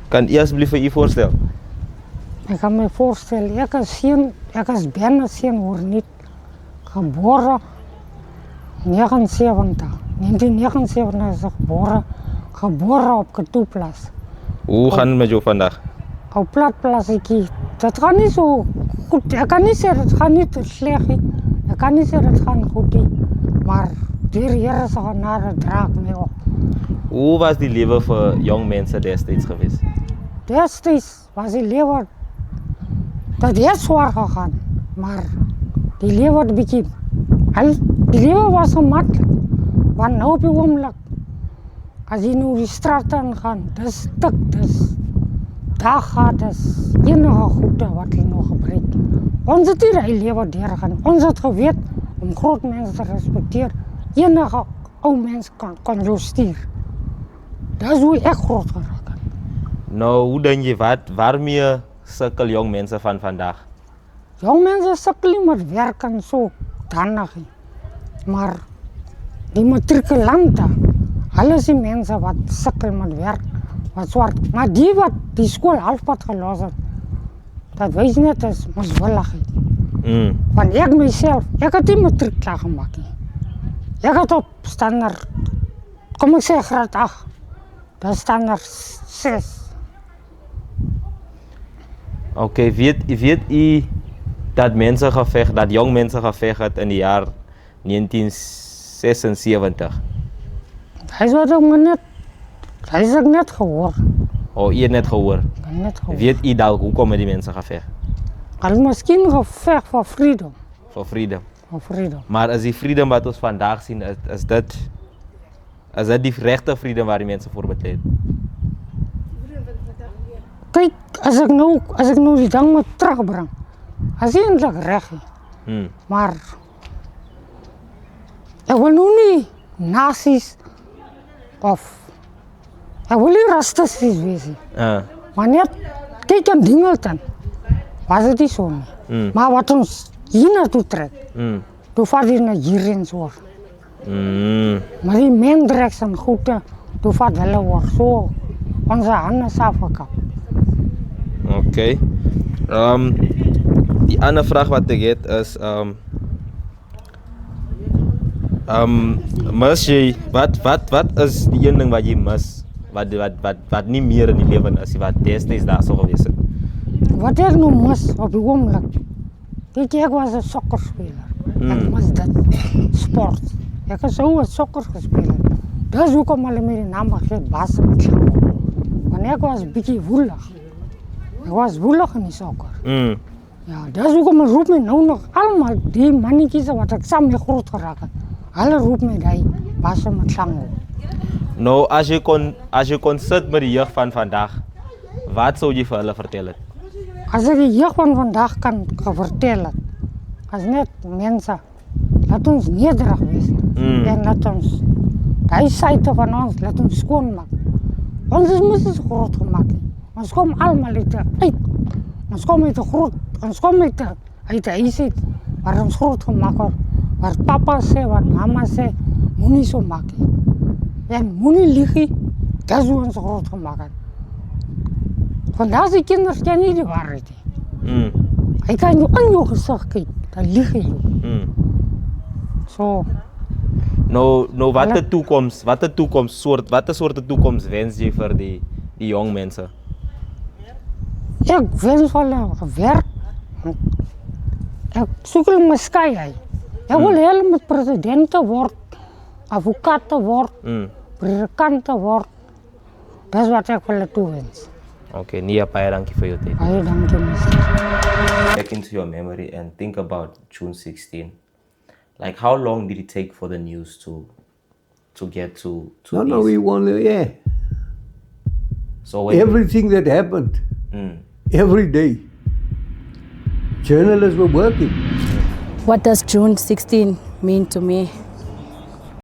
Kan u asseblief vir u voorstel? Ik kan me voorstellen, ik is bijna 10 hoor niet. Geboren 1979 is ik geboren op Katoeplas. Hoe gaan het met jou vandaag? Op Platplas, dat gaat niet zo goed. Ik kan niet zeggen, het gaat niet slecht. Ik kan niet zeggen, het gaat goed. Maar de Heer is genade draagt mij op. Hoe was die leven voor jong mensen destijds geweest? Destijds was die leven, dat is zwaar gegaan. Maar die leven, die leven was gemakkelijk. Want nu op je ogenblik, als je nu die straat aan gaat, dat is stuk, daar gaat het enige goede wat je nog gebruikt. Ons het hier heel leven doorgaan. Ons het gewet om groot mensen te respecteren. Enige oude mens kan jou sturen. Dat is hoe ik groot geraakt ben. Nou, hoe denk je, waarmee sukkel jong mensen van vandaag? Jong mensen sukkelen met werken zo danig. Maar die matriculanten, alles die mensen wat sukkelen met werk, wat zwart. Maar die wat die school halfpad gelost heeft, dat wees net als miswilligheid. Want ik mezelf, ik had die matriek klaargemaakt. Ik had op standaard, kom ik zeggen graad 8, dat is standaard 6. Oké, weet u dat dat jong mensen gevecht in het jaar 1976? Hij is ook net gehoord. Oh, je hebt net gehoord? Net gehoord. Weet u dat, hoe komen die mensen gevecht? Al misschien gevecht voor freedom. Voor freedom. Voor freedom. Maar als die freedom wat we vandaag zien, is dat die rechte freedom waar die mensen voor betreden? Kijk, als ik nou die ding moet terugbreng, dat is eindelijk recht. Maar ik wil nu niet nazi's of ik wil niet racistisch wezen. Maar net, kijk aan Dingleton, was het niet zo niet. Maar wat ons hier naartoe trekt, toen vaart hij naar hierin zo. Maar die mendrechts en goede, toen vaart wel hoor, zo onze handen is afgekapt. Oké. Die andere vraag wat ik heb is, mis jy, wat is die een ding wat jy mis, wat niet meer in die leven is, wat destijds daar zo geweest is? Wat ik nu mis op die ogenblik, weet je, ik was een sokkerspeler. Ik mis dat, sport. Ik heb zo een sokker gespeeld. Dat is ook al met die naam gegeven, Bassen met Slango. Want ik was een beetje woelig. Ik was woelig in die sokker. Ja, dat is ook al roep me nou nog allemaal die mannetjes wat ik samen groot geraakt heb. Alle roep me die Bassen met Slango. Nou, als je kon zitten met de jeugd van vandaag, wat zou je voor hulle vertellen? Als ik de jeugd van vandaag kan vertellen, als net mensen, laat ons nederig wezen. En laat ons, die zijde van ons, laat ons schoonmaken. Ons moesten zo groot gemaakt. Ons komen allemaal uit. Ons komen uit de huis waar ons groot gemaakt wordt. Waar papa zei, waar mama zei, moet niet zo maken. En moet niet liegen, dat is hoe ons groot gemaakt hebben. Vandaag die kinderen kennen niet de waarheid. Hij kan je aan je gezicht kijken, dan liegen je. Zo. Nou, wat soort toekomst wens je voor die jong mensen? Ik wens wel een werk. Ik zoek mijn sky uit. Ik wil helemaal president worden, advocaat worden, predikant worden. Dat is wat ik wil toewensen. Oké, Nia, dank je voor je tijd. Dank je, mister. Back into your memory and think about June 16. Like, how long did it take for the news to get to No, we won, yeah. So everything that happened, every day, journalists were working. What does June 16 mean to me?